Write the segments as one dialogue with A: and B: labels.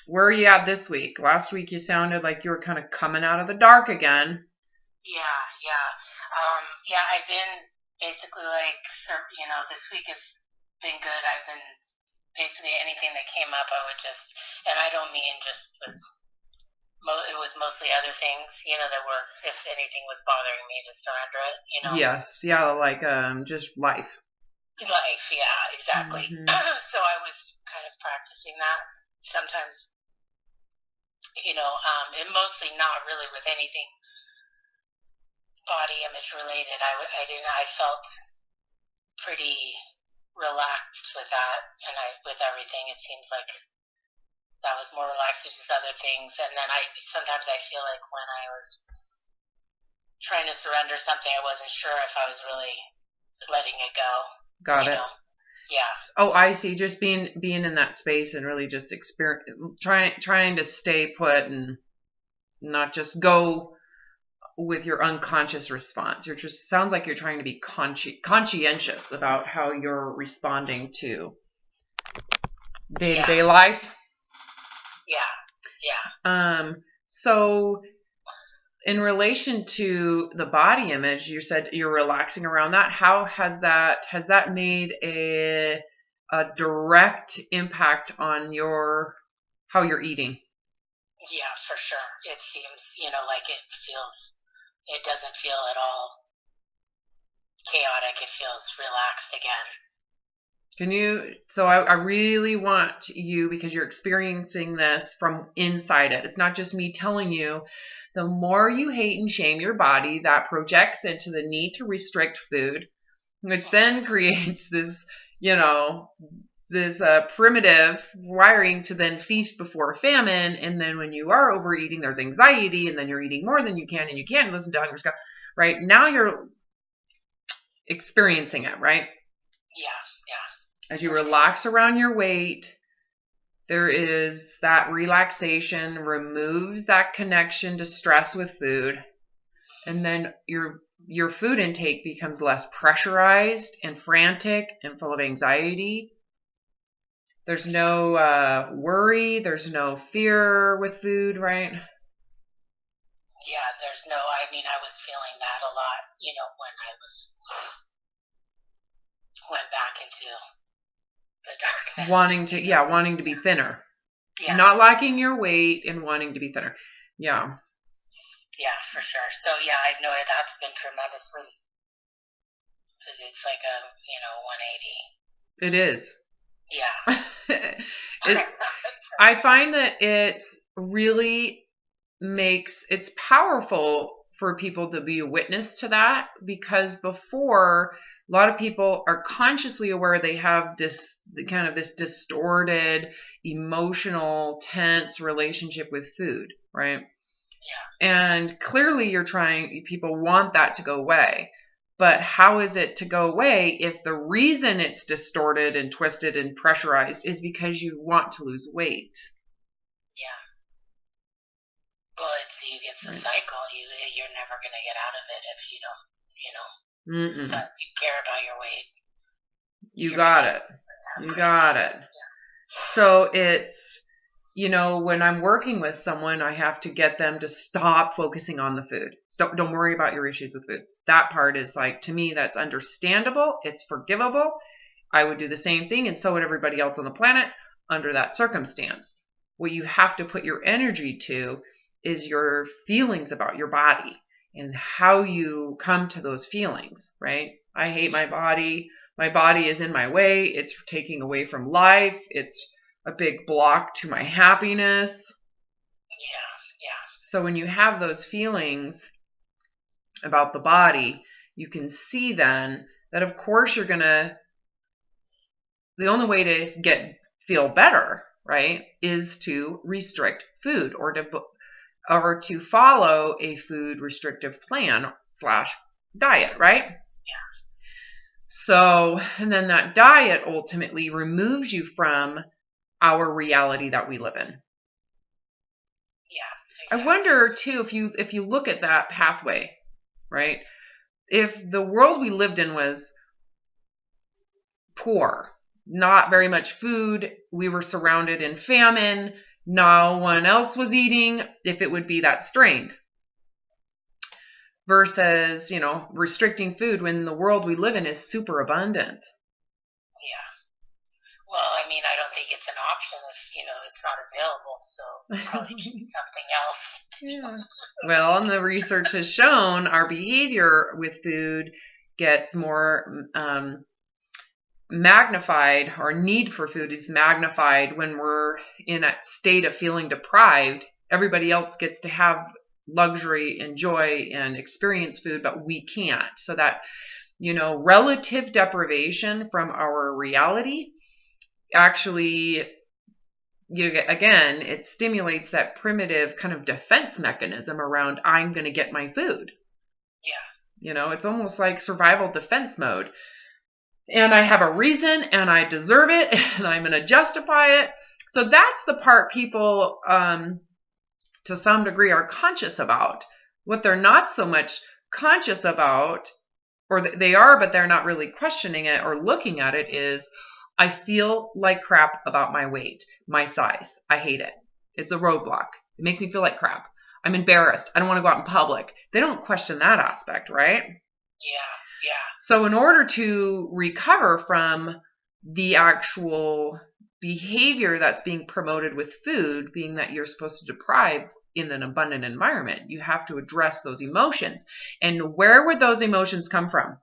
A: where are you at this week? Last week you sounded like you were kind of coming out of the dark again.
B: Yeah. Yeah, I've been basically like, this week has been good. I've been basically anything that came up, I would just, and I don't mean just with, it was mostly other things, that were, if anything was bothering me, to surrender it.
A: Yes, yeah, like just life.
B: Life, yeah, exactly.
A: Mm-hmm.
B: So I was kind of practicing that sometimes, and mostly not really with anything body image related. I felt pretty relaxed with that, and with everything, it seems like that was more relaxed with just other things. And then sometimes I feel like when I was trying to surrender something, I wasn't sure if I was really letting it go.
A: Got it.
B: Yeah.
A: Oh, I see. Just being in that space and really just trying to stay put and not just go with your unconscious response. You're just sounds like you're trying to be conscientious about how you're responding to day-to-day life.
B: Yeah.
A: So in relation to the body image, you said you're relaxing around that. How has that made a direct impact on how you're eating?
B: Yeah, for sure. It seems, like it doesn't feel at all chaotic. It feels relaxed again.
A: So I really want you, because you're experiencing this from inside it. It's not just me telling you. The more you hate and shame your body, that projects into the need to restrict food, which then creates this, this primitive wiring to then feast before famine. And then when you are overeating, there's anxiety, and then you're eating more than you can, and you can't listen to hunger, right? Now you're experiencing it, right?
B: Yeah.
A: As you relax around your weight, there is that relaxation, removes that connection to stress with food. And then your food intake becomes less pressurized and frantic and full of anxiety. There's no worry. There's no fear with food, right?
B: Yeah, I was feeling that a lot, when I went back into the darkness.
A: Wanting to be thinner.
B: Yeah.
A: Not liking your weight and wanting to be thinner. Yeah.
B: Yeah, for sure. So yeah, I know that's been tremendously, because it's like a 180.
A: It is.
B: Yeah.
A: I find that it's powerful for people to be a witness to that, because before, a lot of people are consciously aware they have this distorted, emotional, tense relationship with food, right?
B: Yeah.
A: And clearly people want that to go away. But how is it to go away if the reason it's distorted and twisted and pressurized is because you want to lose weight?
B: Yeah. Well, it's a cycle. You're never going to get out of it if you don't, so you care about your weight.
A: You got it. Yeah. So it's, when I'm working with someone, I have to get them to stop focusing on the food. Don't worry about your issues with food. That part is like, to me, that's understandable. It's forgivable. I would do the same thing, and so would everybody else on the planet under that circumstance. What you have to put your energy to is your feelings about your body and how you come to those feelings, right? I hate my body. My body is in my way. It's taking away from life. It's a big block to my happiness.
B: Yeah.
A: So when you have those feelings about the body, you can see then that, of course, the only way to feel better, right, is to restrict food or to follow a food restrictive plan / diet, right?
B: Yeah.
A: So, and then that diet ultimately removes you from our reality that we live in.
B: Yeah. Exactly.
A: I wonder too, if you look at that pathway, right? If the world we lived in was poor, not very much food. We were surrounded in famine. No one else was eating, if it would be that strained. Versus, restricting food when the world we live in is super abundant.
B: Yeah. Well, I mean, I don't think it's an option if, it's not available, so probably choose something else.
A: Yeah. Well, and the research has shown our behavior with food gets more magnified. Our need for food is magnified when we're in a state of feeling deprived. Everybody else gets to have luxury and joy and experience food, but we can't. So that, relative deprivation from our reality actually, again, it stimulates that primitive kind of defense mechanism around, I'm going to get my food.
B: Yeah.
A: It's almost like survival defense mode. And I have a reason and I deserve it and I'm going to justify it. So that's the part people, to some degree, are conscious about. What they're not so much conscious about, or they are, but they're not really questioning it or looking at it, is I feel like crap about my weight, my size. I hate it. It's a roadblock. It makes me feel like crap. I'm embarrassed. I don't want to go out in public. They don't question that aspect, right?
B: Yeah.
A: So in order to recover from the actual behavior that's being promoted with food, being that you're supposed to deprive in an abundant environment, you have to address those emotions. And where would those emotions come from?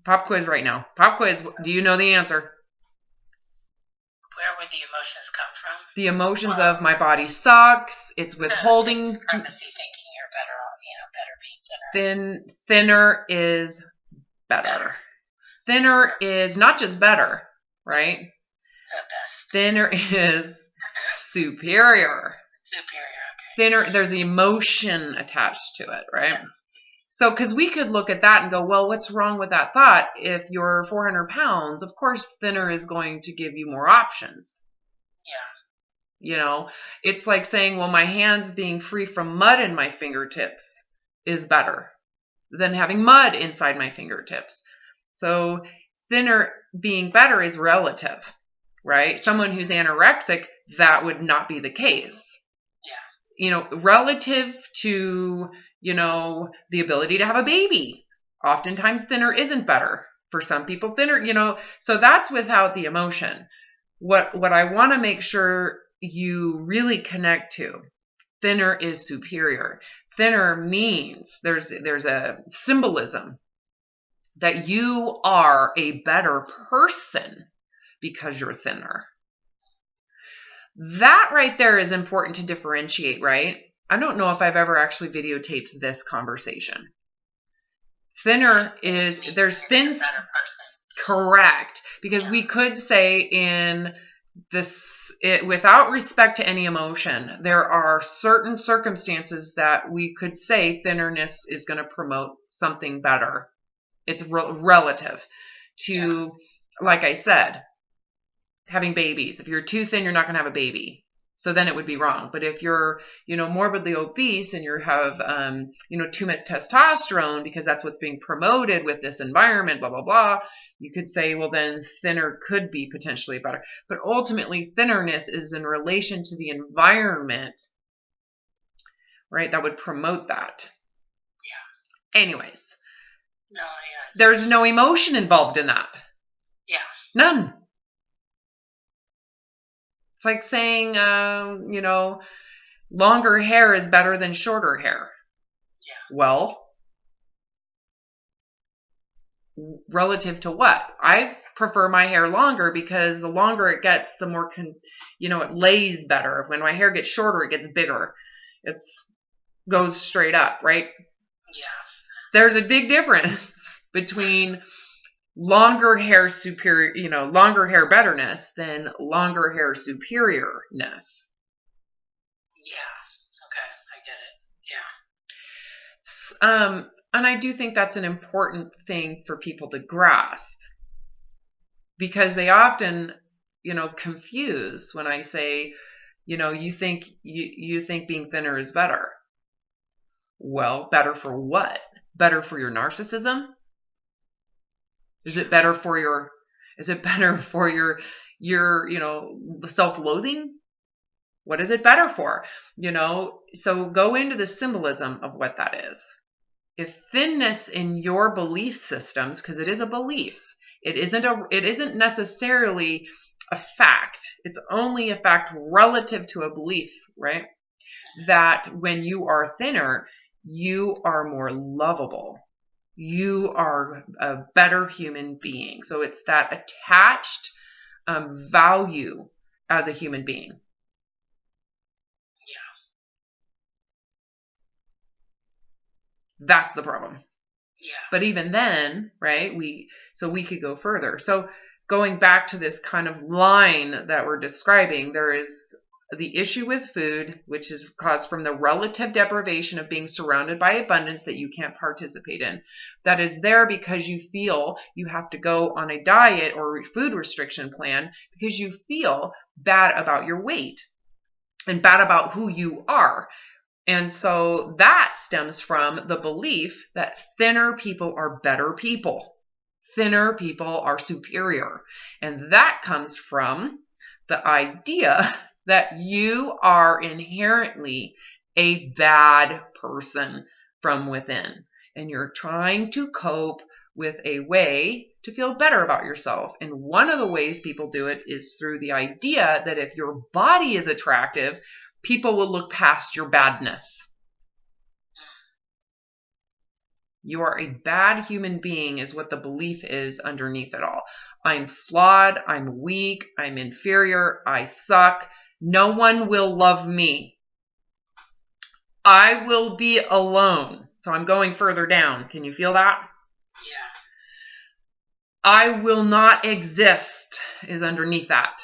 A: Pop quiz right now. Pop quiz. Do you know the answer?
B: Where would the emotions come from?
A: The emotions of my body sucks. It's withholding.
B: It's supremacy thinking you're better off, better being thinner.
A: Thinner is better. Thinner is not just better, right?
B: The best.
A: Thinner is superior.
B: Okay.
A: Thinner, there's the emotion attached to it, right? Yeah. So, because we could look at that and go, well, what's wrong with that thought? If you're 400 pounds, of course, thinner is going to give you more options.
B: Yeah.
A: It's like saying, well, my hands being free from mud in my fingertips is better than having mud inside my fingertips. So thinner being better is relative, right? Someone who's anorexic, that would not be the case.
B: Yeah.
A: Relative to, the ability to have a baby. Oftentimes thinner isn't better. For some people, thinner, so that's without the emotion. What I want to make sure you really connect to, thinner is superior. Thinner means there's a symbolism that you are a better person because you're thinner. That right there is important to differentiate, right? I don't know if I've ever actually videotaped this conversation. Thinner is, there's thin, correct, because we could say in this, without respect to any emotion, there are certain circumstances that we could say thinnerness is going to promote something better. It's relative to, like I said, having babies. If you're too thin, you're not going to have a baby. So then it would be wrong. But if you're, morbidly obese and you have, too much testosterone because that's what's being promoted with this environment, blah, blah, blah, you could say, well, then thinner could be potentially better. But ultimately, thinnerness is in relation to the environment, right, that would promote that.
B: Yeah.
A: Anyways.
B: No, yeah.
A: There's no emotion involved in that.
B: Yeah.
A: None. It's like saying, longer hair is better than shorter hair.
B: Yeah.
A: Well, relative to what? I prefer my hair longer because the longer it gets, the more, it lays better. When my hair gets shorter, it gets bigger. It goes straight up, right?
B: Yeah.
A: There's a big difference between longer hair longer hair betterness than longer hair superiorness.
B: Yeah. Okay. I get it. Yeah.
A: And I do think that's an important thing for people to grasp, because they often, confuse when I say, you think being thinner is better. Well, better for what? Better for your narcissism? Is it better for your Is it better for your, self-loathing? What is it better for? So go into the symbolism of what that is. If thinness in your belief systems, because it is a belief, it isn't necessarily a fact. It's only a fact relative to a belief, right? That when you are thinner, you are more lovable. You are a better human being. So it's that attached value as a human being. That's the problem.
B: Yeah.
A: But even then, right, we could go further. So going back to this kind of line that we're describing, there is the issue with food, which is caused from the relative deprivation of being surrounded by abundance that you can't participate in. That is there because you feel you have to go on a diet or food restriction plan because you feel bad about your weight and bad about who you are. And so that stems from the belief that thinner people are better people. Thinner people are superior. And that comes from the idea that you are inherently a bad person from within. And you're trying to cope with a way to feel better about yourself. And one of the ways people do it is through the idea that if your body is attractive, people will look past your badness. You are a bad human being is what the belief is underneath it all. I'm flawed. I'm weak. I'm inferior. I suck. No one will love me. I will be alone. So I'm going further down. Can you feel that?
B: Yeah.
A: I will not exist is underneath that.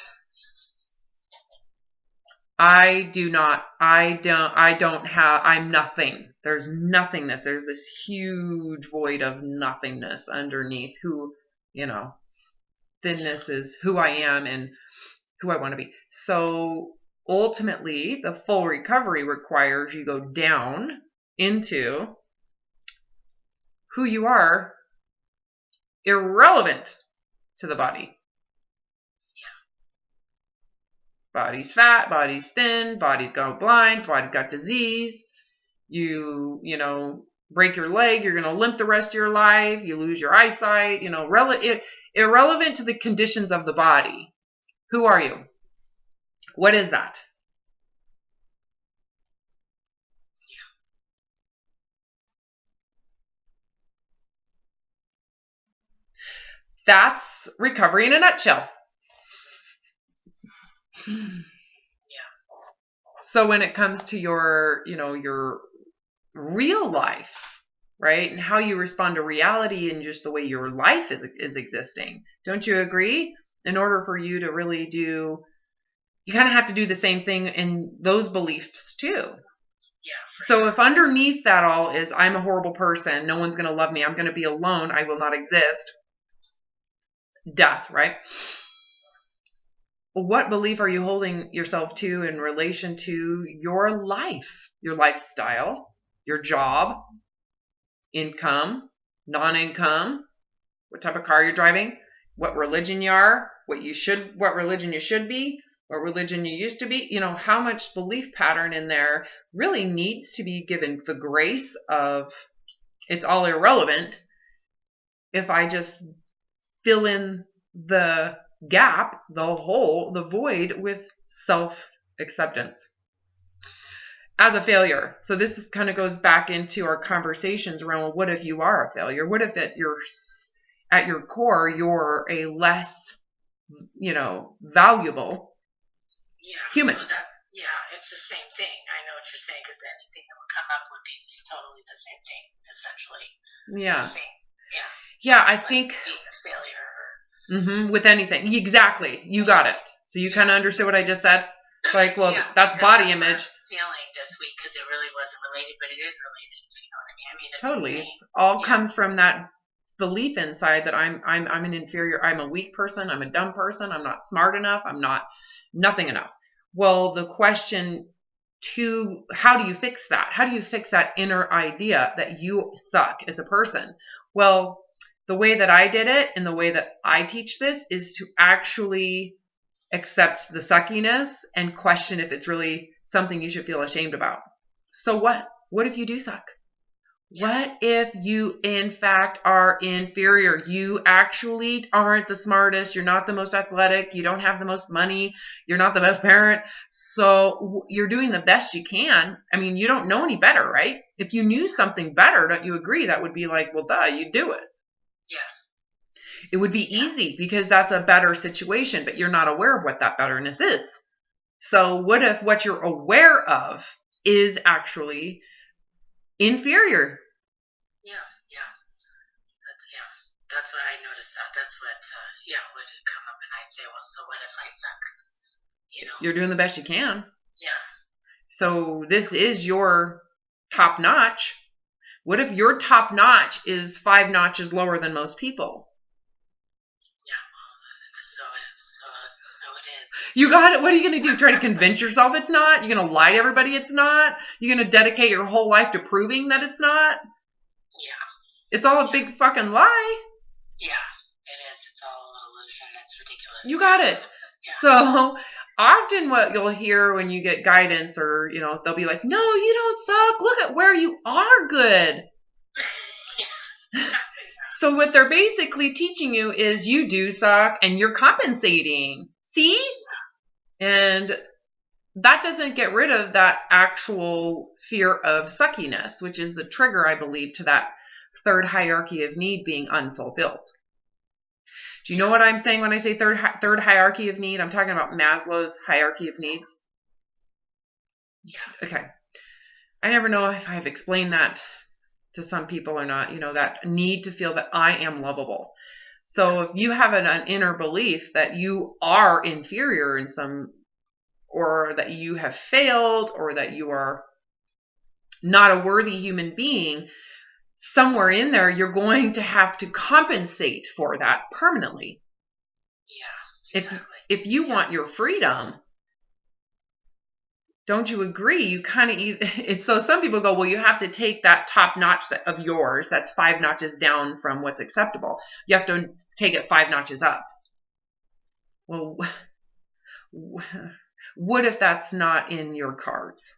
A: I'm nothing. There's nothingness. There's this huge void of nothingness underneath who, thinness is who I am and who I want to be. So ultimately, the full recovery requires you go down into who you are, irrelevant to the body. Body's fat, body's thin, body's gone blind, body's got disease. You break your leg, you're going to limp the rest of your life. You lose your eyesight, irrelevant to the conditions of the body. Who are you? What is that? That's recovery in a nutshell. So when it comes to your real life, right, and how you respond to reality and just the way your life is existing, don't you agree? In order for you to really you kind of have to do the same thing in those beliefs too.
B: Yeah.
A: So if underneath that all is I'm a horrible person, no one's going to love me, I'm going to be alone, I will not exist, death, right? What belief are you holding yourself to in relation to your life, your lifestyle, your job, income, non-income, what type of car you're driving, what religion you are, what religion you should be, what religion you used to be, how much belief pattern in there really needs to be given the grace of it's all irrelevant if I just fill in the gap, the hole, the void with self-acceptance as a failure. So this kind of goes back into our conversations around, well, what if you are a failure? What if at your core, you're a less, valuable human?
B: Well, it's the same thing. I know what you're saying because anything that would come up would be totally the same thing, essentially.
A: Yeah.
B: Yeah.
A: Yeah, I think
B: being a failure.
A: With anything. Exactly. You got it. So you kind of understood what I just said? Like, well, that's body image.
B: Feeling this week because it really wasn't related, but it is related. You know what I mean? I mean, it's
A: totally. It all comes from that belief inside that I'm an inferior. I'm a weak person. I'm a dumb person. I'm not smart enough. I'm not nothing enough. Well, the question how do you fix that? How do you fix that inner idea that you suck as a person? Well, The way that I did it and the way that I teach this is to actually accept the suckiness and question if it's really something you should feel ashamed about. So what? What if you do suck? What if you, in fact, are inferior? You actually aren't the smartest. You're not the most athletic. You don't have the most money. You're not the best parent. So you're doing the best you can. I mean, you don't know any better, right? If you knew something better, don't you agree? That would be like, well, duh, you do it.
B: Yeah.
A: It would be easy because that's a better situation, but you're not aware of what that betterness is. So what if what you're aware of is actually inferior?
B: That's what I noticed. That's what would come up, and I'd say, well, so what if I suck?
A: You're doing the best you can.
B: Yeah.
A: So this is your top notch. What if your top notch is 5 notches lower than most people?
B: Yeah. So it is.
A: You got it. What are you going to do? Try to convince yourself it's not? You're going to lie to everybody it's not? You're going to dedicate your whole life to proving that it's not?
B: Yeah.
A: It's all a big fucking lie.
B: Yeah, it is. It's all an illusion. It's ridiculous.
A: You got it. Yeah. So often what you'll hear when you get guidance or, they'll be like, no, you don't suck. Look at where you are good. So what they're basically teaching you is you do suck and you're compensating. See? And that doesn't get rid of that actual fear of suckiness, which is the trigger, I believe, to that third hierarchy of need being unfulfilled. Do you know what I'm saying when I say third hierarchy of need? I'm talking about Maslow's hierarchy of needs.
B: Yeah.
A: Okay. I never know if I've explained that to some people or not, that need to feel that I am lovable. So if you have an inner belief that you are inferior in some, or that you have failed, or that you are not a worthy human being, somewhere in there, you're going to have to compensate for that permanently.
B: Yeah, exactly.
A: If you want your freedom, don't you agree? You kind of, it's so some people go, well, you have to take that top notch of yours, that's 5 notches down from what's acceptable. You have to take it 5 notches up. Well, what if that's not in your cards?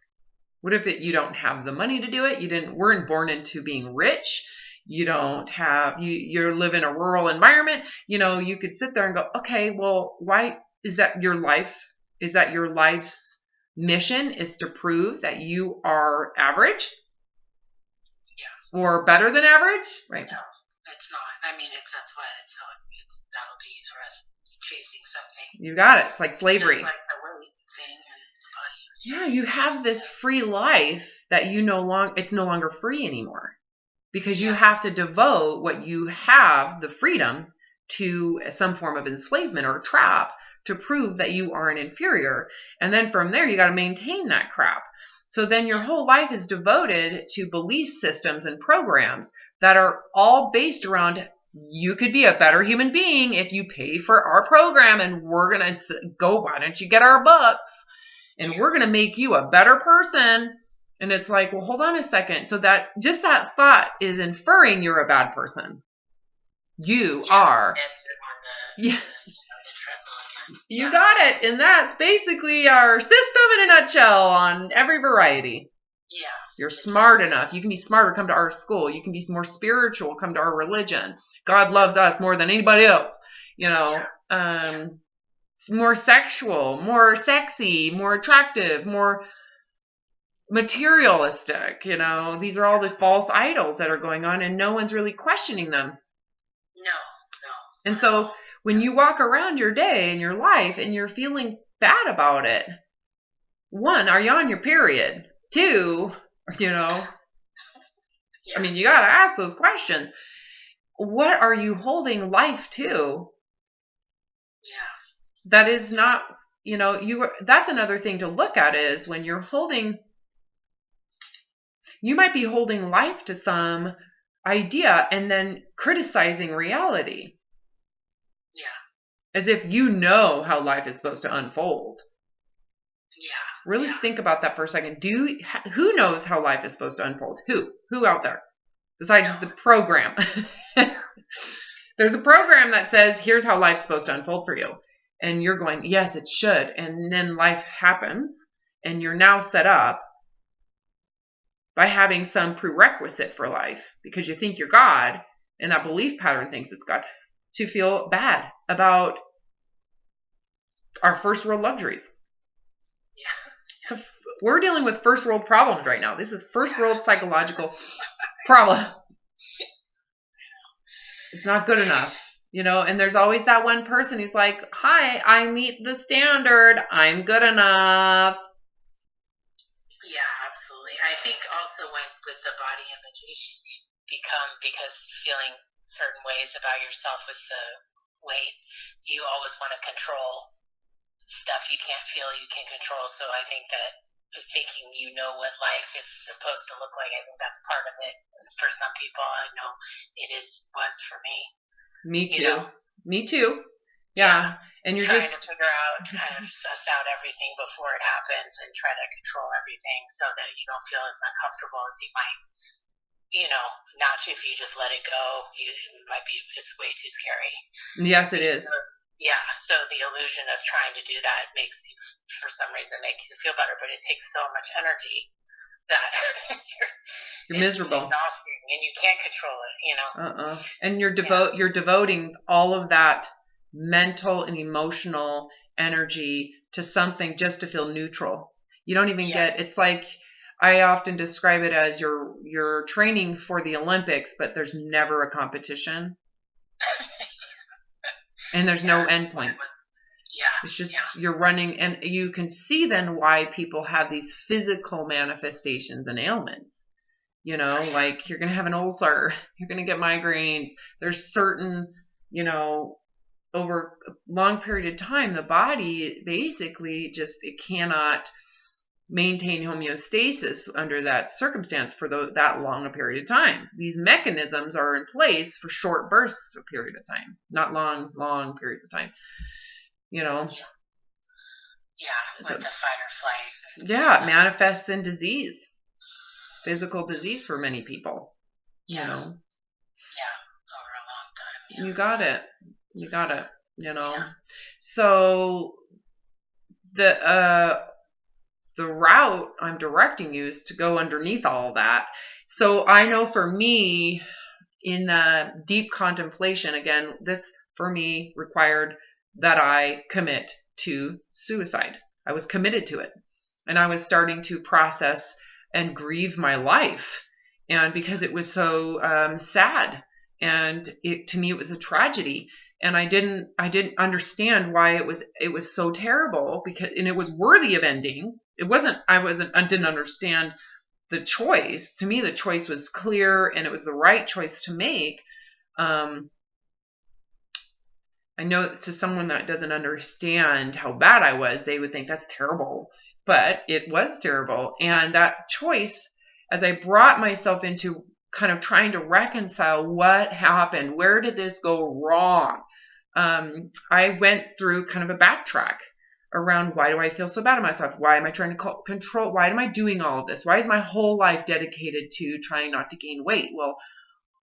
A: What if you don't have the money to do it? You weren't born into being rich. You don't have, you live in a rural environment. You could sit there and go, okay, well, why is that your life? Is that your life's mission is to prove that you are average?
B: Yeah.
A: Or better than average? Right.
B: No, it's not. I mean, that'll be the rest chasing something.
A: You got it. It's like slavery.
B: Just like the weight thing and the body.
A: Yeah, you have this free life that it's no longer free anymore because you have to devote what you have, the freedom, to some form of enslavement or trap to prove that you are an inferior. And then from there, you got to maintain that crap. So then your whole life is devoted to belief systems and programs that are all based around you could be a better human being if you pay for our program, and we're going to go, why don't you get our books? And we're going to make you a better person. And it's like, well, hold on a second. So that just that thought is inferring you're a bad person. You are. Yeah. You got it. And that's basically our system in a nutshell on every variety.
B: Yeah.
A: You're smart enough. You can be smarter, come to our school. You can be more spiritual, come to our religion. God loves us more than anybody else. More sexual, more sexy, more attractive, more materialistic. These are all the false idols that are going on, and no one's really questioning them.
B: No.
A: And so when you walk around your day and your life and you're feeling bad about it, 1, are you on your period? 2, I mean, you got to ask those questions. What are you holding life to?
B: Yeah.
A: That is not, that's another thing to look at is when you're you might be holding life to some idea and then criticizing reality. Yeah. As if you know how life is supposed to unfold.
B: Yeah.
A: Really think about that for a second. Who knows how life is supposed to unfold? Who out there? Besides the program. There's a program that says, here's how life's supposed to unfold for you. And you're going, yes, it should. And then life happens, and you're now set up by having some prerequisite for life because you think you're God, and that belief pattern thinks it's God, to feel bad about our first world luxuries. So we're dealing with first world problems right now. This is first world psychological problem. It's not good enough, and there's always that one person who's like, hi, I meet the standard. I'm good enough.
B: Yeah, absolutely. I think also with the body image issues, you become, because feeling certain ways about yourself with the weight, you always want to control stuff you can't feel you can control. So I think that thinking what life is supposed to look like, I think that's part of it. For some people, I know was for me.
A: Me too. Me too. Yeah. And you're
B: trying
A: just
B: to figure out, kind of suss out everything before it happens and try to control everything so that you don't feel as uncomfortable as you might. Not if you just let it go, it's way too scary.
A: Yes, it is.
B: Yeah, so the illusion of trying to do that makes you, for some reason, feel better, but it takes so much energy that
A: you're miserable.
B: It's exhausting, and you can't control it,
A: And you're devoting all of that mental and emotional energy to something just to feel neutral. You don't even get, it's like, I often describe it as you're training for the Olympics, but there's never a competition. And there's no end point.
B: Yeah.
A: It's just you're running, and you can see then why people have these physical manifestations and ailments. Like you're going to have an ulcer, you're going to get migraines. There's certain, over a long period of time, the body basically it cannot maintain homeostasis under that circumstance for that long a period of time. These mechanisms are in place for short bursts of period of time, not long periods of time.
B: Yeah, with the fight or flight.
A: Yeah, it manifests in disease, physical disease for many people.
B: Yeah, over a long time. Yeah.
A: You got it. Yeah. So the route I'm directing you is to go underneath all that. So I know for me, in deep contemplation, again, this for me required that I commit to suicide. I was committed to it. And I was starting to process and grieve my life. And because it was so sad, and to me it was a tragedy. And I didn't understand why it was so terrible, and it was worthy of ending. I didn't understand the choice. To me, the choice was clear, and it was the right choice to make. I know to someone that doesn't understand how bad I was, they would think that's terrible, but it was terrible. And that choice, as I brought myself into kind of trying to reconcile what happened, where did this go wrong? I went through kind of a backtrack around, why do I feel so bad about myself? Why am I trying to control? Why am I doing all of this? Why is my whole life dedicated to trying not to gain weight? Well,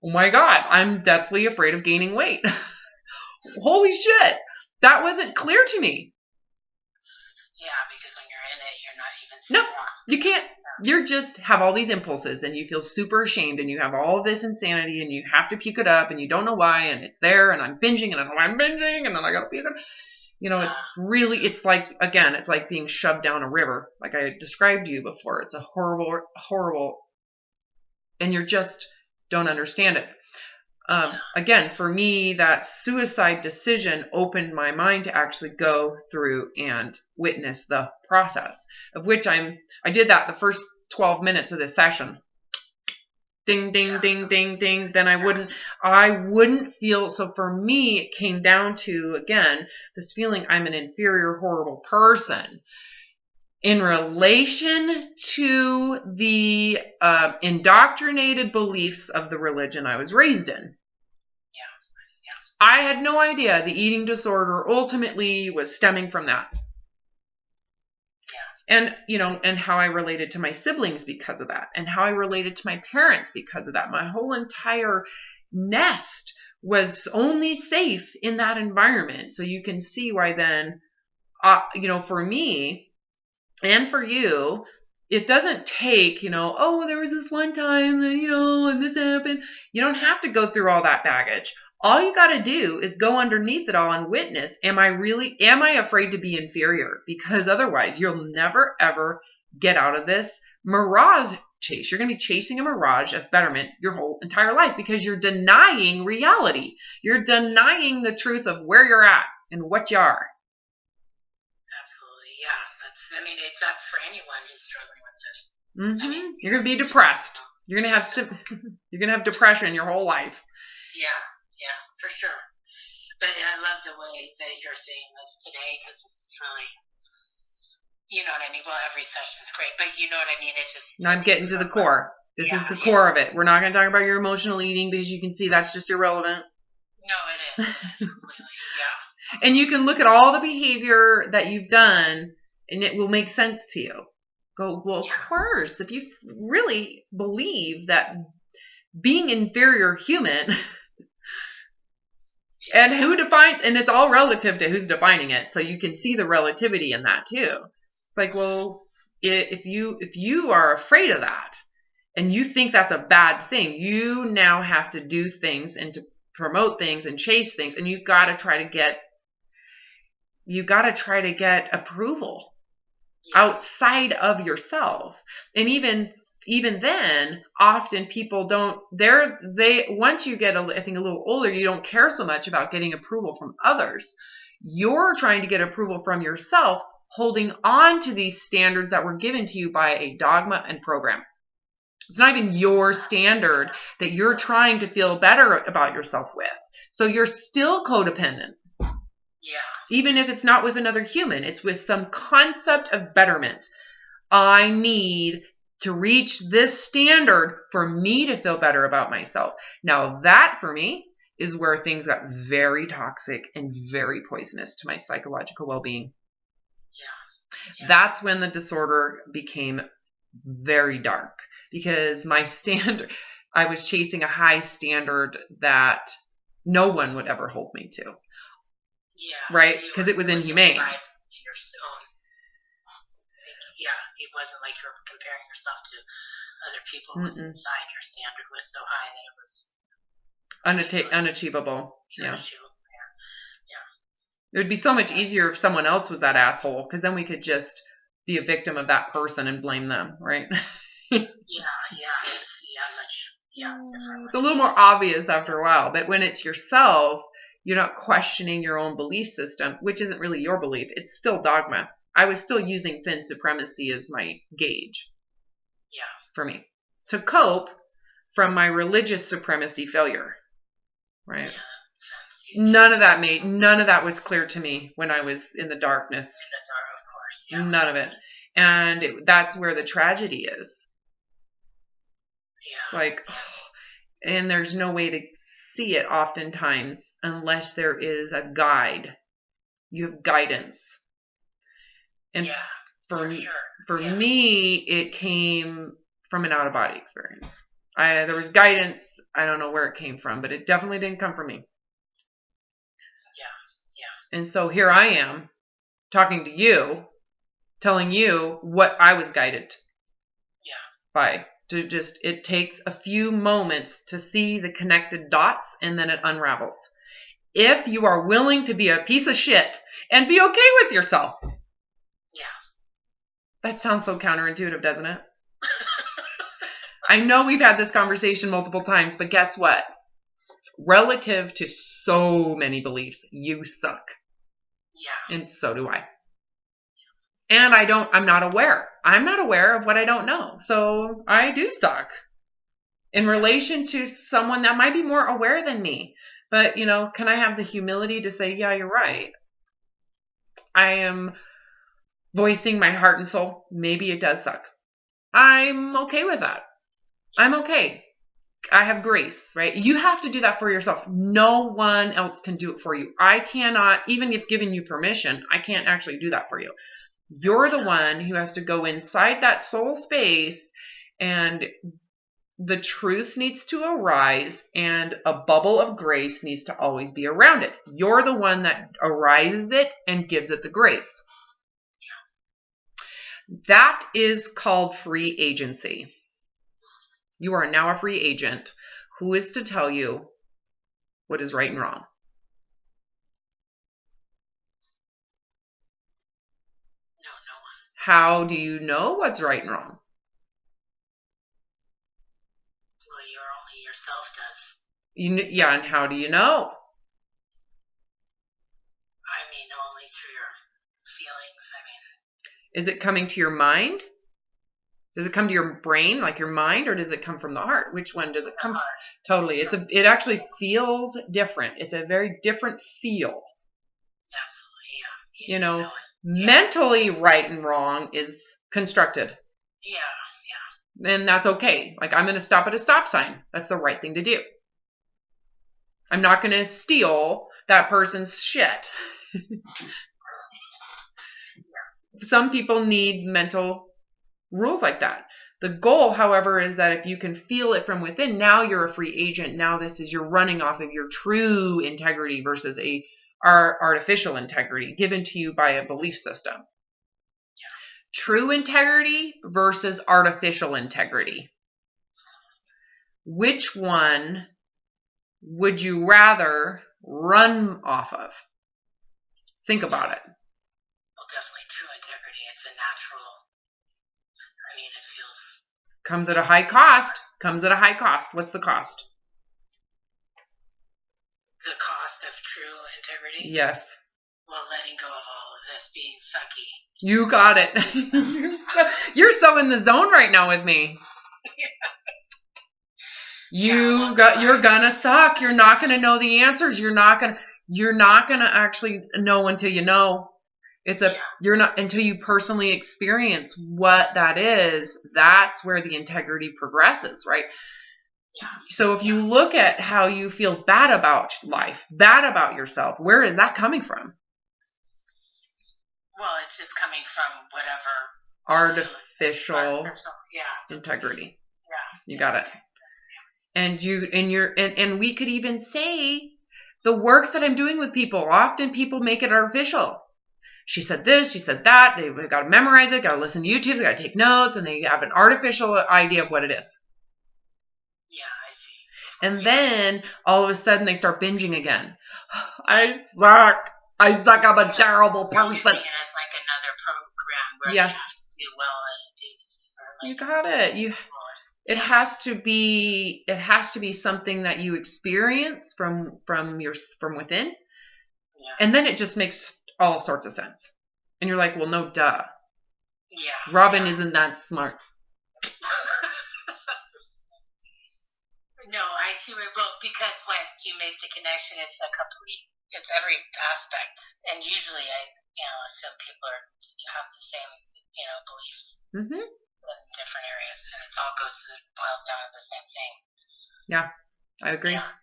A: oh my God, I'm deathly afraid of gaining weight. Holy shit. That wasn't clear to me.
B: Yeah, because when you're in it, you're not even...
A: No, you can't. You just have all these impulses, and you feel super ashamed, and you have all of this insanity, and you have to puke it up, and you don't know why, and it's there, and I'm binging, and I know I'm binging, and then I gotta puke it up. It's like being shoved down a river, like I described to you before. It's a horrible, and you just don't understand it. Again, for me, that suicide decision opened my mind to actually go through and witness the process, of which I did that the first 12 minutes of this session. Ding, ding, ding, ding, ding. Then I wouldn't feel. So for me, it came down to, again, this feeling I'm an inferior, horrible person in relation to the indoctrinated beliefs of the religion I was raised in. I had no idea the eating disorder ultimately was stemming from that. And, and how I related to my siblings because of that, and how I related to my parents because of that. My whole entire nest was only safe in that environment. So you can see why then, for me and for you, it doesn't take, oh, there was this one time that, and this happened. You don't have to go through all that baggage. All you got to do is go underneath it all and witness, am I afraid to be inferior? Because otherwise you'll never, ever get out of this mirage chase. You're going to be chasing a mirage of betterment your whole entire life because you're denying reality. You're denying the truth of where you're at and what you are.
B: Absolutely, yeah. That's for anyone who's struggling with this.
A: Mm-hmm. You're going to be depressed. You're going to have depression your whole life.
B: Yeah, for sure. But I love the way that you're saying this today because this is really, you know what I mean? Well, every session's great, but you know what I mean? It's just...
A: Now I'm getting to the core. This is the core of it. We're not going to talk about your emotional eating because you can see that's just irrelevant.
B: No, it is. It is completely. Yeah.
A: And you can look at all the behavior that you've done and it will make sense to you. Go, well, of course, if you really believe that being inferior human... And and it's all relative to who's defining it. So you can see the relativity in that too. It's like, well, if you are afraid of that and you think that's a bad thing, you now have to do things and to promote things and chase things. And you've got to try to get approval outside of yourself. And even then, often people don't, once you get, I think, a little older, you don't care so much about getting approval from others. You're trying to get approval from yourself, holding on to these standards that were given to you by a dogma and program. It's not even your standard that you're trying to feel better about yourself with. So you're still codependent.
B: Yeah.
A: Even if it's not with another human, it's with some concept of betterment. I need to reach this standard for me to feel better about myself. Now that for me is where things got very toxic and very poisonous to my psychological well-being.
B: Yeah.
A: That's when the disorder became very dark because I was chasing a high standard that no one would ever hold me to.
B: Yeah.
A: Right? Because it was inhumane.
B: It wasn't like you were comparing yourself to other people. It was inside your standard was so high that it was
A: unachievable. Yeah.
B: Yeah.
A: It would be so much easier if someone else was that asshole because then we could just be a victim of that person and blame them, right?
B: Different.
A: It's a little more obvious after a while, but when it's yourself, you're not questioning your own belief system, which isn't really your belief. It's still dogma. I was still using thin supremacy as my gauge.
B: Yeah.
A: For me. To cope from my religious supremacy failure. Right?
B: Yeah,
A: none of that was clear to me when I was in the darkness.
B: In the dark, of course. Yeah.
A: None of it. And that's where the tragedy is.
B: Yeah.
A: It's like, and there's no way to see it oftentimes unless there is a guide. You have guidance. And for me, it came from an out-of-body experience. There was guidance. I don't know where it came from, but it definitely didn't come from me.
B: Yeah.
A: And so here I am talking to you, telling you what I was guided by. It takes a few moments to see the connected dots and then it unravels. If you are willing to be a piece of shit and be okay with yourself.
B: Yeah.
A: That sounds so counterintuitive, doesn't it? I know we've had this conversation multiple times, but guess what? Relative to so many beliefs, you suck.
B: Yeah.
A: And so do I. And I'm not aware. I'm not aware of what I don't know. So I do suck in relation to someone that might be more aware than me. But, can I have the humility to say, yeah, you're right. I am voicing my heart and soul. Maybe it does suck. I'm okay with that. I'm okay. I have grace, right? You have to do that for yourself. No one else can do it for you. I cannot, even if given you permission, I can't actually do that for you. You're the one who has to go inside that soul space and the truth needs to arise and a bubble of grace needs to always be around it. You're the one that arises it and gives it the grace. That is called free agency. You are now a free agent. Who is to tell you what is right and wrong?
B: No one.
A: How do you know what's right and wrong?
B: Well, only yourself does.
A: Yeah, and how do you know?
B: I mean, only through your feelings. I mean,
A: is it coming to your mind? Does it come to your brain, like your mind, or does it come from the heart? Which one does it come? Totally. It actually feels different. It's a very different feel.
B: Absolutely, yeah.
A: You know, mentally right and wrong is constructed.
B: Yeah.
A: And that's okay. Like, I'm going to stop at a stop sign. That's the right thing to do. I'm not going to steal that person's shit. Some people need mental rules like that. The goal, however, is that if you can feel it from within, now you're a free agent. Now you're running off of your true integrity versus a artificial integrity given to you by a belief system.
B: Yeah.
A: True integrity versus artificial integrity. Which one would you rather run off of? Think about it.
B: Well, definitely true integrity. It's a natural. I mean, it feels.
A: Comes at a high cost. Comes at a high cost. What's the cost?
B: The cost of true integrity?
A: Yes.
B: Well, letting go of all of this being sucky.
A: You got it. You're so in the zone right now with me. You're gonna suck. You're not gonna know the answers. You're not gonna actually know until you know. You're not until you personally experience what that is. That's where the integrity progresses, right?
B: Yeah.
A: So if you look at how you feel bad about life, bad about yourself, where is that coming from?
B: Well, it's just coming from whatever
A: artificial integrity.
B: Yeah.
A: You got it. And we could even say the work that I'm doing with people, often people make it artificial. She said this, she said that. They've got to memorize it, got to listen to YouTube, they got to take notes, and they have an artificial idea of what it is.
B: Yeah, I see.
A: And then all of a sudden they start binging again. I suck. I'm a terrible person.
B: It's like another program where you have to do well and do this.
A: You got it. It has to be something that you experience from within.
B: Yeah.
A: And then it just makes all sorts of sense. And you're like, well, no, duh.
B: Yeah.
A: Robin isn't that smart.
B: No, I see where, well, because when you make the connection, it's every aspect. And usually I assume people have the same, beliefs in different areas. And it all boils down to the same thing.
A: Yeah, I agree.
B: Yeah.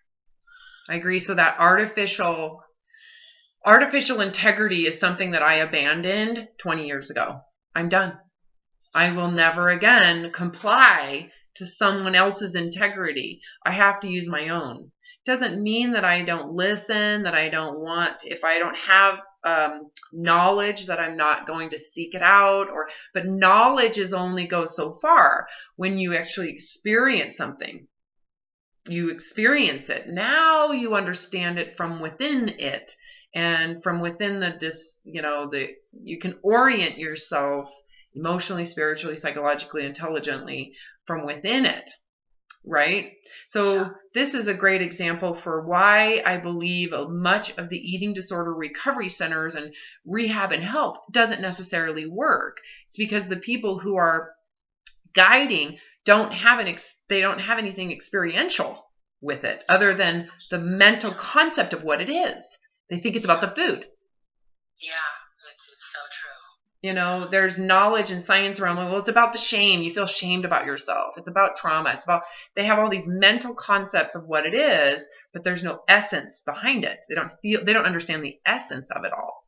A: I agree. So that artificial integrity is something that I abandoned 20 years ago. I'm done. I will never again comply to someone else's integrity. I have to use my own. It doesn't mean that I don't listen, that I don't want, if I don't have knowledge, that I'm not going to seek it out, but knowledge only goes so far. When you actually experience something, you experience it. Now you understand it from within it. And from within you can orient yourself emotionally, spiritually, psychologically, intelligently from within it, right? So this is a great example for why I believe much of the eating disorder recovery centers and rehab and help doesn't necessarily work. It's because the people who are guiding don't have anything experiential with it other than the mental concept of what it is. They think it's about the food.
B: Yeah, it's so true.
A: There's knowledge and science around, well, it's about the shame. You feel shamed about yourself. It's about trauma. They have all these mental concepts of what it is, but there's no essence behind it. They don't understand the essence of it all.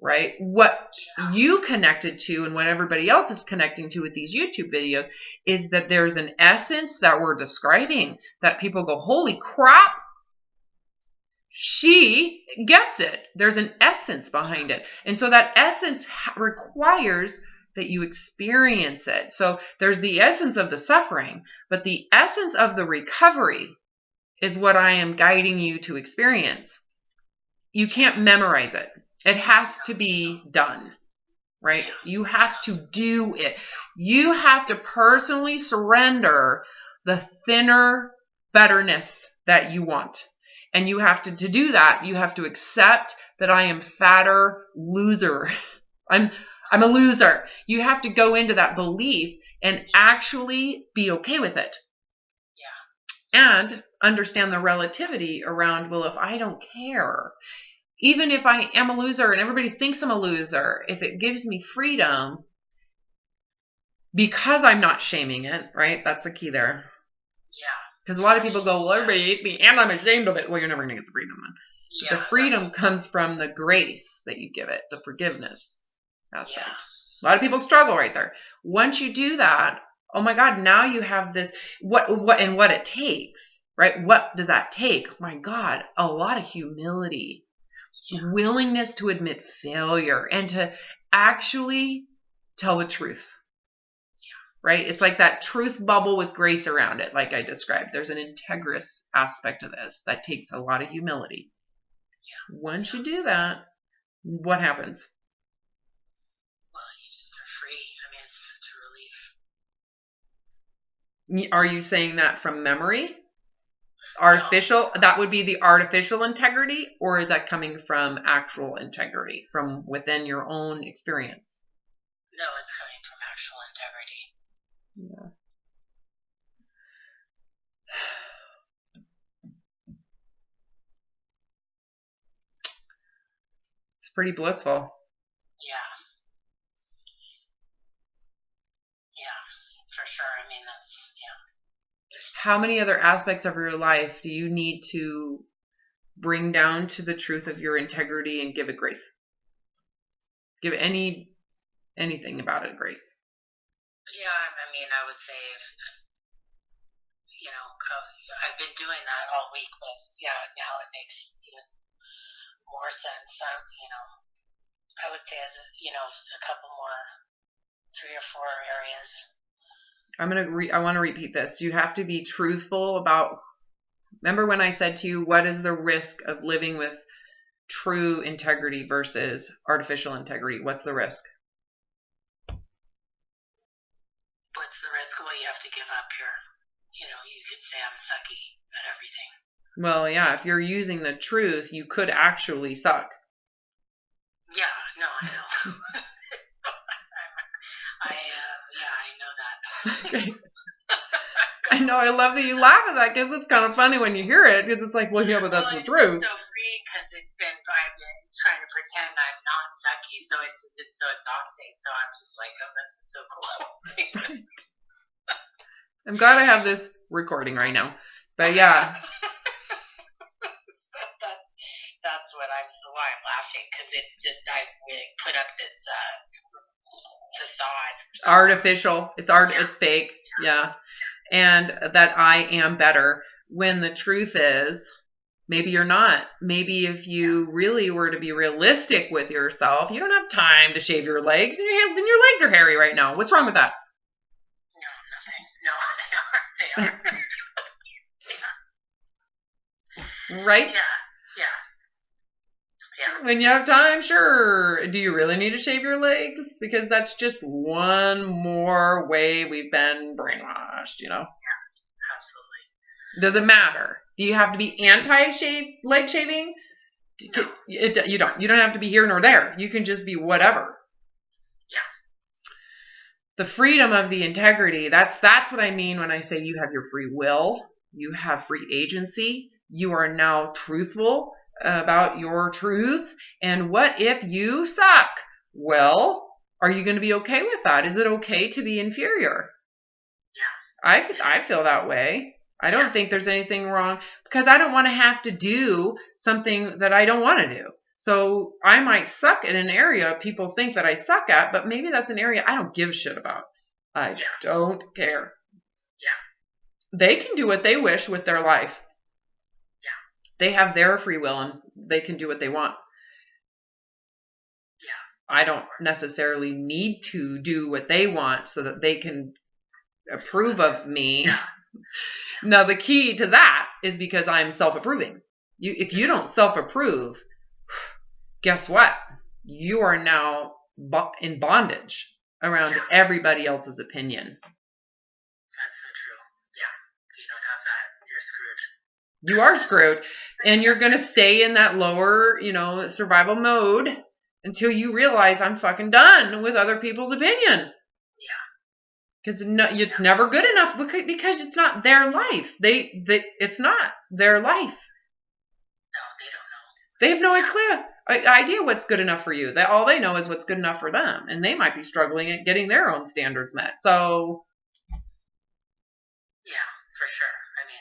A: right? What you connected to and what everybody else is connecting to with these YouTube videos is that there's an essence that we're describing that people go, holy crap, she gets it. There's an essence behind it. And so that essence requires that you experience it. So there's the essence of the suffering, but the essence of the recovery is what I am guiding you to experience. You can't memorize it. It has to be done, right? You have to do it. You have to personally surrender the thinner betterness that you want. And you have to do that, you have to accept that I am fatter loser. I'm a loser. You have to go into that belief and actually be okay with it. Yeah. And understand the relativity around, well, if I don't care, even if I am a loser and everybody thinks I'm a loser, if it gives me freedom, because I'm not shaming it, right? That's the key there. Yeah. Because a lot of people go, well, everybody hates me and I'm ashamed of it. Well, you're never going to get the freedom then. Yeah, the freedom comes from the grace that you give it, the forgiveness aspect. Yeah. A lot of people struggle right there. Once you do that, oh my God, now you have this, what it takes, right? What does that take? My God, a lot of humility, willingness to admit failure and to actually tell the truth. Right? It's like that truth bubble with grace around it, like I described. There's an integrous aspect to this that takes a lot of humility. Yeah. Once you do that, what happens?
B: Well, you just are free. I mean, it's such a relief.
A: Are you saying that from memory? Artificial? No. That would be the artificial integrity, or is that coming from actual integrity, from within your own experience?
B: No, it's coming from actual integrity.
A: Yeah. It's pretty blissful.
B: Yeah. Yeah, for sure. I mean, that's, yeah.
A: How many other aspects of your life do you need to bring down to the truth of your integrity and give it grace? Give anything about it grace.
B: Yeah, I mean, I would say, I've been doing that all week, but yeah, now it makes even more sense. I would say as a couple more, 3 or 4 areas.
A: I want to repeat this. You have to be truthful about, remember when I said to you, what is the risk of living with true integrity versus artificial integrity? What's the risk?
B: What's the risk? Well, you have to give up you could say I'm sucky at everything.
A: Well, yeah, if you're using the truth, you could actually suck.
B: Yeah, no, I know. I know that.
A: Okay. I know, I love that you laugh at that because it's kind of funny when you hear it because it's like, well, yeah, but that's the truth.
B: It's so free because I've been trying to pretend I'm not sucky, so it's so exhausting. So I'm just like, oh, this is so cool.
A: Right. I'm glad I have this recording right now. But yeah.
B: That's why I'm laughing, because it's just I put up this facade.
A: Artificial. It's fake. Yeah. And that I am better when the truth is maybe you're not. Maybe if you really were to be realistic with yourself, you don't have time to shave your legs and your legs are hairy right now. What's wrong with that?
B: No, nothing. No, they are.
A: Right?
B: Yeah.
A: When you have time, sure. Do you really need to shave your legs? Because that's just one more way we've been brainwashed,
B: Yeah, absolutely.
A: Does it matter? Do you have to be leg shaving?
B: No.
A: You don't. You don't have to be here nor there. You can just be whatever.
B: Yeah.
A: The freedom of the integrity, that's what I mean when I say you have your free will. You have free agency. You are now truthful about your truth. And what if you suck? Well, are you going to be okay with that? Is it okay to be inferior?
B: Yeah.
A: I feel that way. I don't think there's anything wrong because I don't want to have to do something that I don't want to do. So I might suck in an area people think that I suck at, but maybe that's an area I don't give a shit about. I don't care.
B: Yeah.
A: They can do what they wish with their life.
B: Yeah.
A: They have their free will and they can do what they want.
B: Yeah.
A: I don't necessarily need to do what they want so that they can approve of me.
B: Yeah.
A: Now, the key to that is because I'm self-approving. If you don't self-approve, guess what? You are now in bondage around everybody else's opinion.
B: That's so true. Yeah. If you don't have that, you're screwed.
A: You are screwed. And you're going to stay in that lower, survival mode until you realize I'm fucking done with other people's opinion. Because it's never good enough because it's not their life. It's not their life.
B: No, they don't know.
A: They have no clear idea what's good enough for you. All they know is what's good enough for them, and they might be struggling at getting their own standards met. So,
B: yeah, for sure. I mean,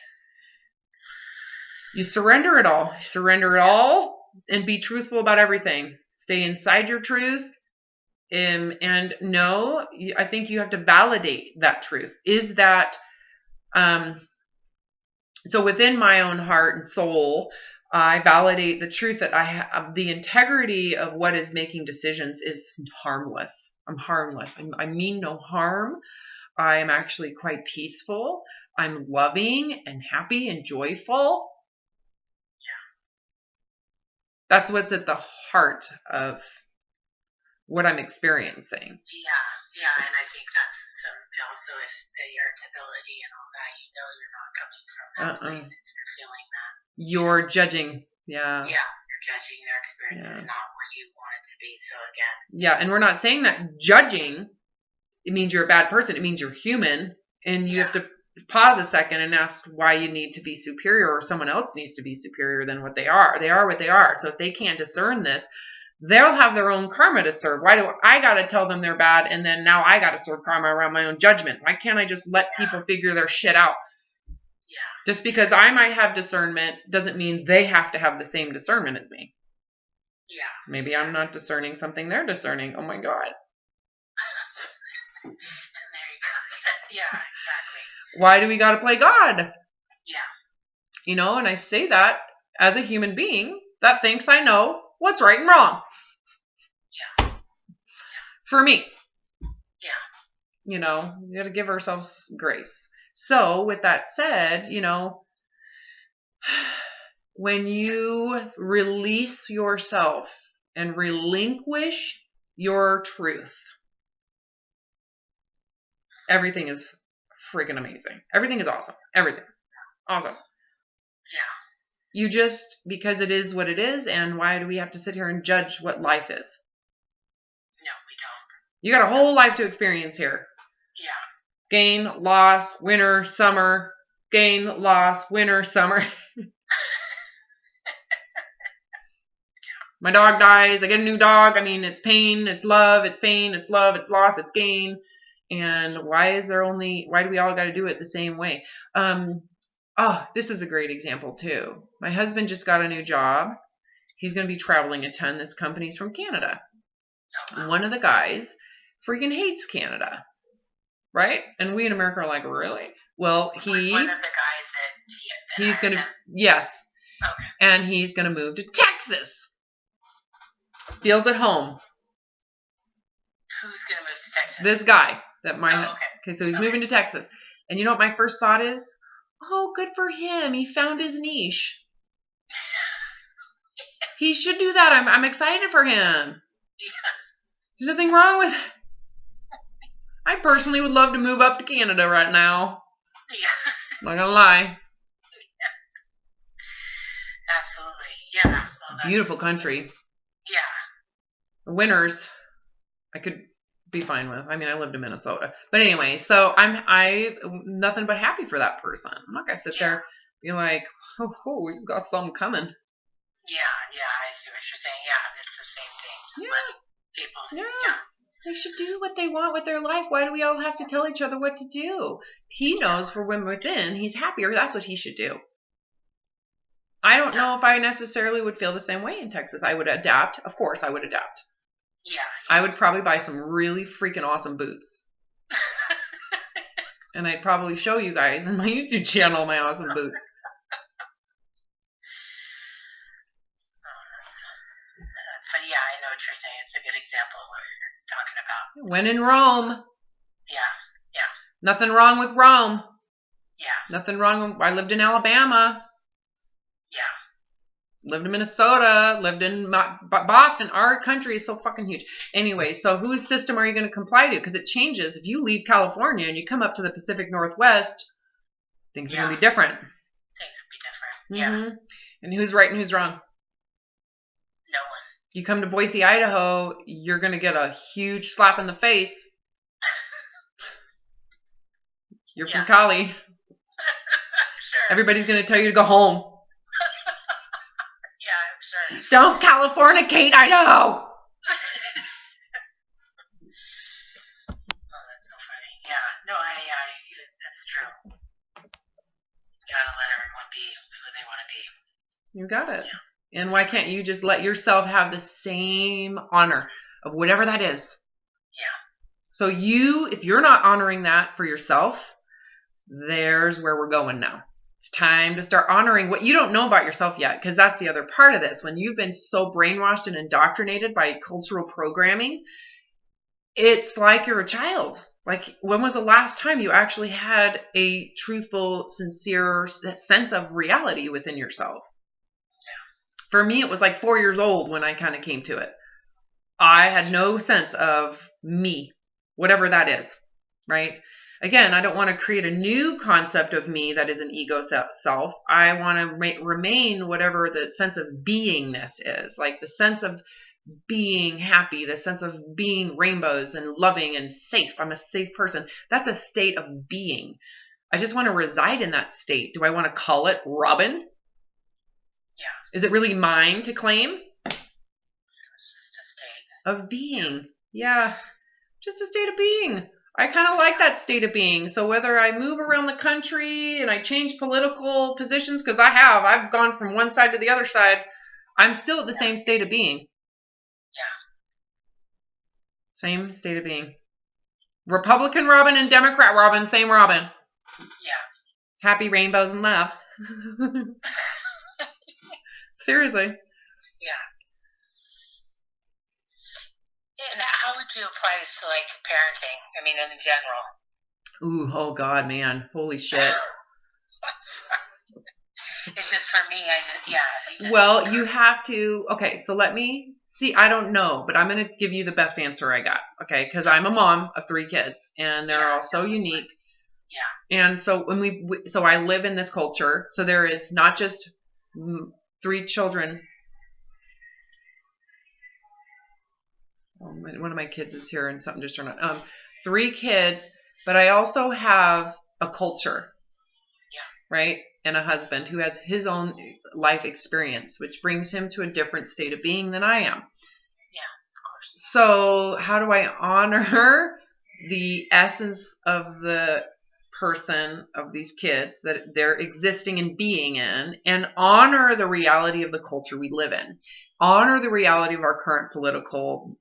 A: you surrender it all. Surrender it all, and be truthful about everything. Stay inside your truth. And no, I think you have to validate that truth. Is that, so within my own heart and soul, I validate the truth that I have, the integrity of what is making decisions is harmless. I'm harmless. I mean no harm. I am actually quite peaceful. I'm loving and happy and joyful.
B: Yeah.
A: That's what's at the heart of what I'm experiencing.
B: Yeah, and I think that's also if the irritability and all that, you're not coming from that place. If you're feeling that.
A: You're judging. Yeah.
B: Yeah, you're judging their experience is not what you want it to be. So again.
A: Yeah, and we're not saying that judging, it means you're a bad person. It means you're human, and you have to pause a second and ask why you need to be superior or someone else needs to be superior than what they are. They are what they are. So if they can't discern this, they'll have their own karma to serve. Why do I got to tell them they're bad and then now I got to serve karma around my own judgment? Why can't I just let people figure their shit out? Yeah. Just because I might have discernment doesn't mean they have to have the same discernment as me.
B: Yeah.
A: Maybe I'm not discerning something they're discerning. Oh my God.
B: And there you go. Yeah, exactly.
A: Why do we got to play God?
B: Yeah.
A: And I say that as a human being that thinks I know what's right and wrong.
B: Yeah.
A: For me.
B: Yeah.
A: We got to give ourselves grace. So with that said, when you release yourself and relinquish your truth, everything is freaking amazing. Everything is awesome. Everything. Awesome.
B: Yeah.
A: You just, because it is what it is, and why do we have to sit here and judge what life is?
B: No, we don't.
A: You got a whole life to experience here.
B: Yeah.
A: Gain, loss, winter, summer. Gain, loss, winter, summer. My dog dies. I get a new dog. It's pain, it's love, it's pain, it's love, it's loss, it's gain. And why do we all got to do it the same way? This is a great example too. My husband just got a new job. He's going to be traveling a ton. This company's from Canada. Oh, wow. One of the guys freaking hates Canada. Right? And we in America are like, really? Well,
B: one of the guys that
A: he's going to, yes.
B: Okay.
A: And he's going to move to Texas. Feels at home.
B: Who's going to move to Texas?
A: This guy.
B: Okay,
A: so he's moving to Texas. And you know what my first thought is? Oh, good for him. He found his niche. He should do that. I'm excited for him.
B: Yeah.
A: There's nothing wrong with it. I personally would love to move up to Canada right now.
B: Yeah.
A: Not gonna lie.
B: Yeah. Absolutely. Yeah. Well,
A: beautiful country.
B: Yeah.
A: The winters, I could be fine with. I lived in Minnesota. But anyway, so I'm nothing but happy for that person. I'm not gonna sit there and be like, oh, he's got something coming.
B: Yeah, I see what you're saying. Yeah, it's the same thing. Just let people.
A: Yeah. They should do what they want with their life. Why do we all have to tell each other what to do? He knows for when within he's happier. That's what he should do. I don't know if I necessarily would feel the same way in Texas. I would adapt. Of course, I would adapt.
B: Yeah.
A: I would probably buy some really freaking awesome boots. And I'd probably show you guys in my YouTube channel my awesome boots.
B: That's funny. Yeah, I know what you're saying. It's a good example of what you're talking about.
A: When in Rome.
B: Yeah.
A: Nothing wrong with Rome.
B: Yeah.
A: Nothing wrong. I lived in Alabama.
B: Yeah.
A: Lived in Minnesota. Lived in Boston. Our country is so fucking huge. Anyway, so whose system are you going to comply to? Because it changes. If you leave California and you come up to the Pacific Northwest, things are going to be different.
B: Things would be different. Yeah.
A: And who's right and who's wrong?
B: No one.
A: You come to Boise, Idaho, you're going to get a huge slap in the face. You're from Cali.
B: Sure.
A: Everybody's going to tell you to go home.
B: Yeah, I'm sure.
A: Don't Californicate, Idaho!
B: Oh, that's so funny. Yeah, no, that's true. You gotta let everyone be who they want to be.
A: You got it.
B: Yeah.
A: And why can't you just let yourself have the same honor of whatever that is?
B: Yeah.
A: So if you're not honoring that for yourself, there's where we're going now. It's time to start honoring what you don't know about yourself yet, because that's the other part of this. When you've been so brainwashed and indoctrinated by cultural programming, it's like you're a child. Like, when was the last time you actually had a truthful, sincere sense of reality within yourself? Yeah. For me, it was like 4 years old when I kind of came to it. I had no sense of me, whatever that is, right? Again, I don't want to create a new concept of me that is an ego self. I want to remain whatever the sense of beingness is, like the sense of being happy, the sense of being rainbows and loving and safe. I'm a safe person. That's a state of being. I just want to reside in that state. Do I want to call it Robin?
B: Yeah.
A: Is it really mine to claim?
B: It's just a state
A: of being. Yeah. Just a state of being. I kind of like that state of being. So whether I move around the country and I change political positions, because I've gone from one side to the other side, I'm still at the same state of being.
B: Yeah.
A: Same state of being. Republican Robin and Democrat Robin, same Robin.
B: Yeah.
A: Happy rainbows and love. Seriously.
B: Yeah. And how would you apply this to, like, parenting? I mean, in general.
A: Ooh, oh God, man. Holy shit.
B: It's just for me,
A: well, you have to, okay, so let me see, I don't know, but I'm going to give you the best answer I got, okay? Because I'm a mom of 3 kids, and they're all so unique.
B: Yeah.
A: And so so I live in this culture, so there is not just 3 children. One of my kids is here and something just turned on. 3 kids, but I also have a culture.
B: Yeah.
A: Right? And a husband who has his own life experience, which brings him to a different state of being than I am.
B: Yeah, of course.
A: So how do I honor the essence of the person, of these kids that they're existing and being in, and honor the reality of the culture we live in? Honor the reality of our current political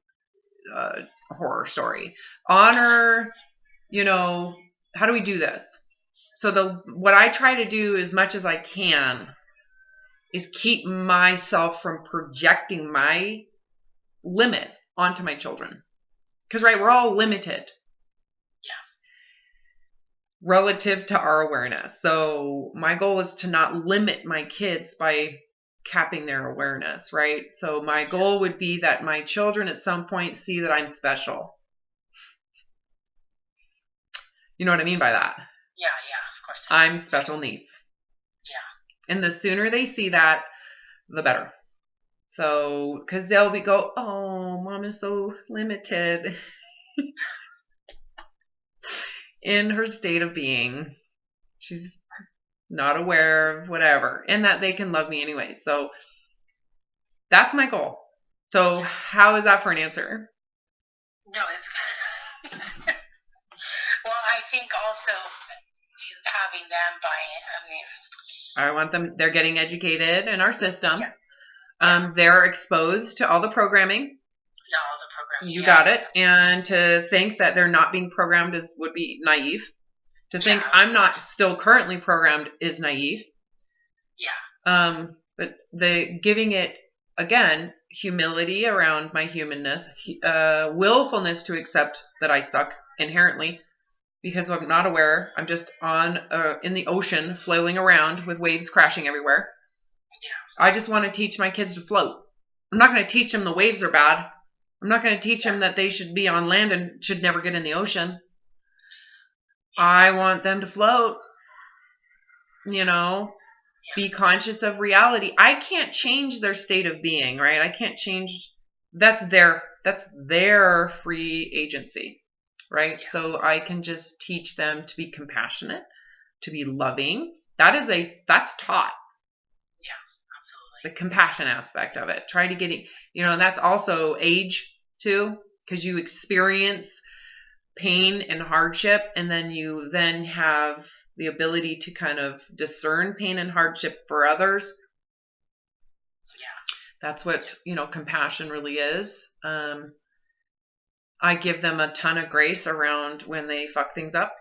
A: horror story. Honor, how do we do this? So what I try to do as much as I can is keep myself from projecting my limits onto my children. Because, right, we're all limited.
B: Yeah.
A: Relative to our awareness. So my goal is to not limit my kids by capping their awareness, right? So my goal would be that my children at some point see that I'm special. You know what I mean by that?
B: Yeah, of course.
A: I'm special needs.
B: Yeah.
A: And the sooner they see that, the better. So, because they'll go, oh, mom is so limited in her state of being. She's not aware of whatever. And that they can love me anyway. So, that's my goal. So, how is that for an answer?
B: No, it's good. Well, I think also having them
A: I want them, they're getting educated in our system.
B: Yeah.
A: They're exposed to all the programming.
B: Yeah, all the programming.
A: You got it. And to think that they're not being programmed would be naive. To think I'm not still currently programmed is naive.
B: Yeah.
A: But the giving it, again, humility around my humanness, willfulness to accept that I suck inherently, because I'm not aware. I'm just in the ocean, flailing around with waves crashing everywhere. Yeah. I just want to teach my kids to float. I'm not going to teach them the waves are bad. I'm not going to teach them that they should be on land and should never get in the ocean. I want them to float, be conscious of reality. I can't change their state of being, right? I can't change. That's their free agency, right? Yeah. So I can just teach them to be compassionate, to be loving. That's taught.
B: Yeah, absolutely.
A: The compassion aspect of it. Try to get it, that's also age too, because you experience pain and hardship, and then you have the ability to kind of discern pain and hardship for others. Yeah. That's what, compassion really is. I give them a ton of grace around when they fuck things up.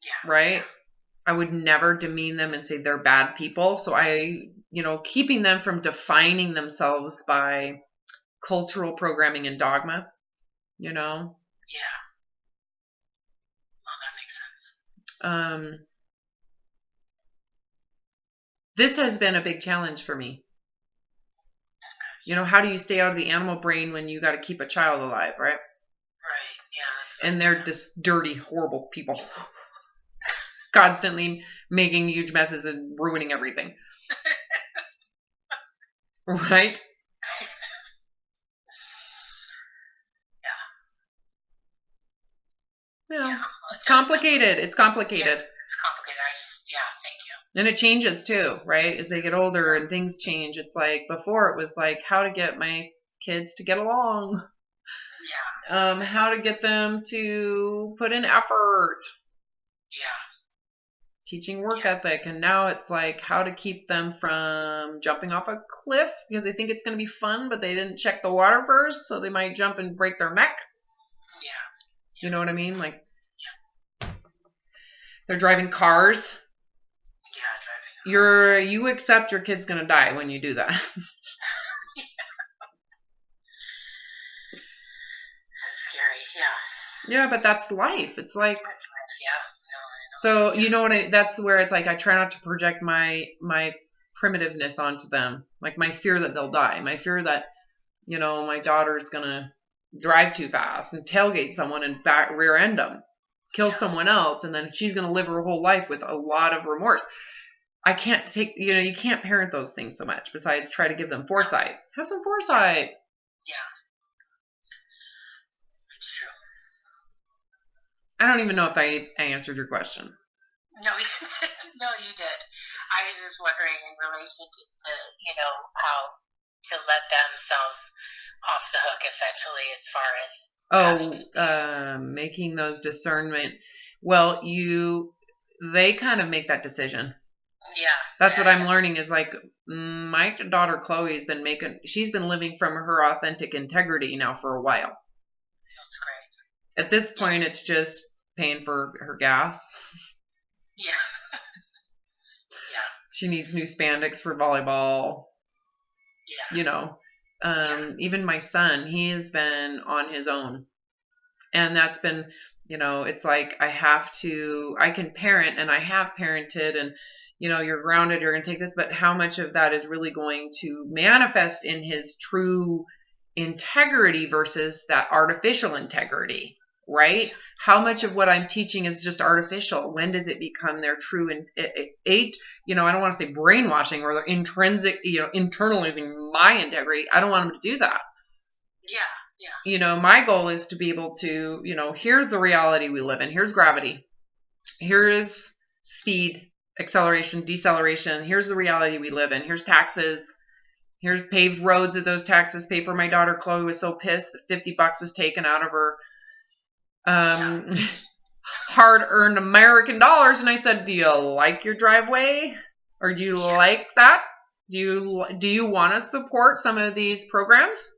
A: Yeah. Right? I would never demean them and say they're bad people. So keeping them from defining themselves by cultural programming and dogma,
B: Yeah. Well, that makes sense.
A: This has been a big challenge for me. How do you stay out of the animal brain when you got to keep a child alive, right?
B: Right, yeah.
A: And they're just dirty, horrible people. Constantly making huge messes and ruining everything. Right? Yeah. It's complicated. It's complicated.
B: Yeah, it's complicated. Thank you.
A: And it changes too, right? As they get older and things change. It's like before it was like how to get my kids to get along.
B: Yeah.
A: How to get them to put in effort.
B: Yeah.
A: Teaching work ethic. And now it's like how to keep them from jumping off a cliff because they think it's going to be fun, but they didn't check the water first, so they might jump and break their neck.
B: Yeah.
A: You know what I mean? Like, they're driving cars.
B: Yeah, driving cars.
A: You accept your kid's going to die when you do that.
B: That's scary, yeah.
A: Yeah, but that's life. It's like...
B: That's life, yeah. No, I know.
A: So, that's where it's like I try not to project my primitiveness onto them. Like my fear that they'll die. My fear that, my daughter's going to drive too fast and tailgate someone and rear end them. Kill someone else, and then she's going to live her whole life with a lot of remorse. I can't take, you can't parent those things so much, besides try to give them foresight. Have some foresight.
B: Yeah. It's true.
A: I don't even know if I answered your question.
B: No, you did. I was just wondering in relation just to, how to let themselves off the hook, essentially, as far as
A: making those discernment. Well, they kind of make that decision.
B: Yeah.
A: That's what I'm learning is like my daughter Chloe's she's been living from her authentic integrity now for a while.
B: That's great.
A: At this point, it's just paying for her gas.
B: Yeah. Yeah.
A: She needs new spandex for volleyball.
B: Yeah.
A: Even my son, he has been on his own. And that's been, it's like I can parent, and I have parented, and, you're grounded, you're going to take this, but how much of that is really going to manifest in his true integrity versus that artificial integrity, right? How much of what I'm teaching is just artificial? When does it become their true I don't want to say brainwashing or they're intrinsic, internalizing my integrity. I don't want them to do that.
B: Yeah.
A: Yeah. My goal is to be able to, here's the reality we live in. Here's gravity. Here is speed, acceleration, deceleration. Here's the reality we live in. Here's taxes. Here's paved roads that those taxes pay for. My daughter Chloe was so pissed that $50 was taken out of her hard-earned American dollars. And I said, do you like your driveway? Or do you like that? Do you want to support some of these programs?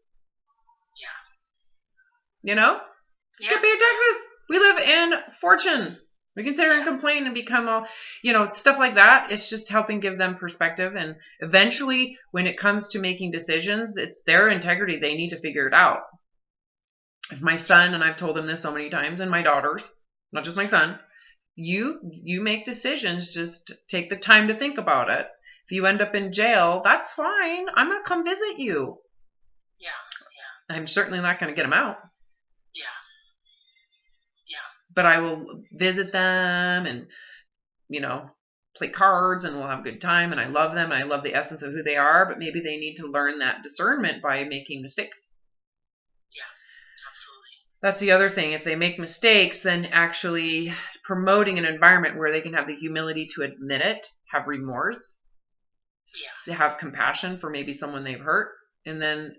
B: Yeah.
A: You know? Yeah. Get paid taxes. We live in fortune. We can sit here and complain and become all, stuff like that. It's just helping give them perspective. And eventually, when it comes to making decisions, it's their integrity. They need to figure it out. If my son, and I've told him this so many times, and my daughters, not just my son, you make decisions, just take the time to think about it. If you end up in jail, that's fine. I'm going to come visit you.
B: Yeah.
A: I'm certainly not going to get them out.
B: Yeah.
A: But I will visit them and, play cards, and we'll have a good time, and I love them, and I love the essence of who they are, but maybe they need to learn that discernment by making mistakes.
B: Yeah, absolutely.
A: That's the other thing. If they make mistakes, then actually promoting an environment where they can have the humility to admit it, have remorse, have compassion for maybe someone they've hurt, and then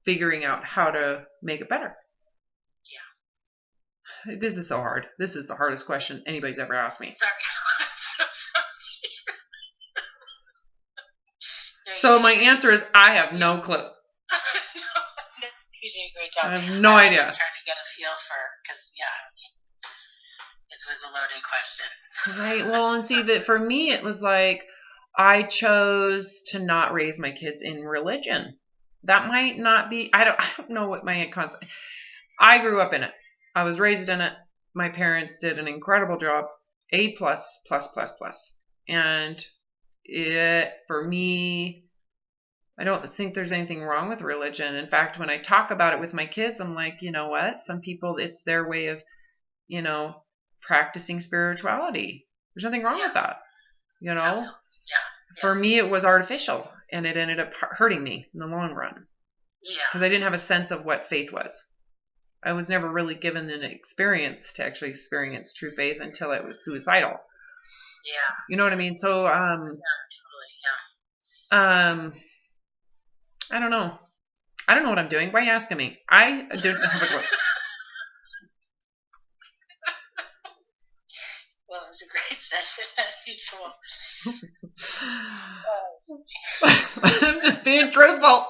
A: figuring out how to make it better. This is so hard. This is the hardest question anybody's ever asked me.
B: Sorry.
A: So my answer is I have no clue.
B: You did a great job.
A: I have no idea.
B: I was just trying to get a feel because it was a loaded question.
A: Right. Well, and see that for me, it was like I chose to not raise my kids in religion. That might not be. I don't know what my concept. I grew up in it. I was raised in it. My parents did an incredible job. A++++. And for me, I don't think there's anything wrong with religion. In fact, when I talk about it with my kids, I'm like, you know what? Some people, it's their way of, practicing spirituality. There's nothing wrong with that.
B: Yeah.
A: For me, it was artificial, and it ended up hurting me in the long run.
B: Yeah.
A: Because I didn't have a sense of what faith was. I was never really given an experience to actually experience true faith until I was suicidal.
B: Yeah.
A: You know what I mean? So,
B: yeah, totally.
A: I don't know. I don't know what I'm doing. Why are you asking me? I don't have a clue.
B: Well, it was a great session as usual.
A: I'm just being truthful.